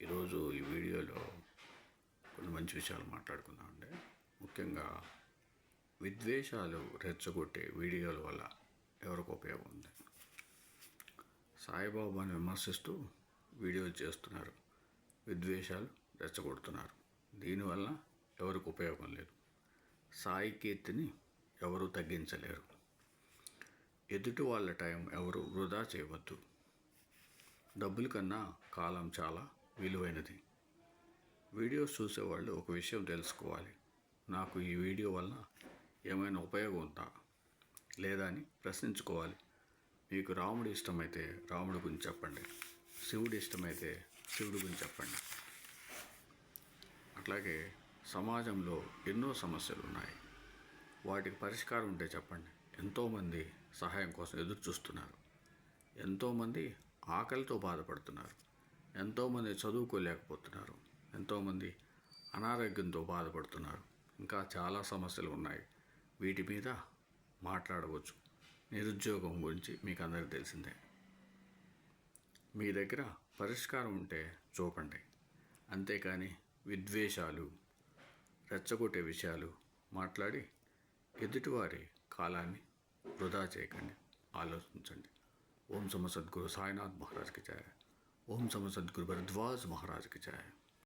ఈరోజు ఈ వీడియోలో కొన్ని మంచి విషయాలు మాట్లాడుకుందామండి. ముఖ్యంగా విద్వేషాలు రెచ్చగొట్టే వీడియోల వల్ల ఎవరికి ఉపయోగం ఉంది? సాయిబాబాని విమర్శిస్తూ వీడియోలు చేస్తున్నారు, విద్వేషాలు రెచ్చగొడుతున్నారు. దీనివల్ల ఎవరికి ఉపయోగం లేదు. సాయి కీర్తిని ఎవరు తగ్గించలేరు. ఎదుటి వాళ్ళ టైం ఎవరు వృధా చేయవద్దు. డబ్బుల కన్నా కాలం చాలా విలువైనది. వీడియోస్ చూసేవాళ్ళు ఒక విషయం తెలుసుకోవాలి. నాకు ఈ వీడియో వల్ల ఏమైనా ఉపయోగం ఉందా లేదా అని ప్రశ్నించుకోవాలి. మీకు రాముడు ఇష్టమైతే రాముడి గురించి చెప్పండి, శివుడు ఇష్టమైతే శివుడి గురించి చెప్పండి. అట్లాగే సమాజంలో ఎన్నో సమస్యలు ఉన్నాయి, వాటికి పరిష్కారం ఉంటే చెప్పండి. ఎంతోమంది సహాయం కోసం ఎదురు చూస్తున్నారు, ఎంతోమంది ఆకలితో బాధపడుతున్నారు, ఎంతోమంది చదువుకోలేకపోతున్నారు, ఎంతోమంది అనారోగ్యంతో బాధపడుతున్నారు. ఇంకా చాలా సమస్యలు ఉన్నాయి, వీటి మీద మాట్లాడవచ్చు. నిరుద్యోగం గురించి మీకు అందరికీ తెలిసిందే. మీ దగ్గర పరిష్కారం ఉంటే చూపండి, అంతేకాని విద్వేషాలు రెచ్చగొట్టే విషయాలు మాట్లాడి ఎదుటివారి కాలాన్ని వృధా చేయకండి. ఆలోచించండి. ఓం సమ సద్గురు సాయినాథ్ महाराज की जय. ओम सम सद्गुरु भरद्वाज महाराज की जय.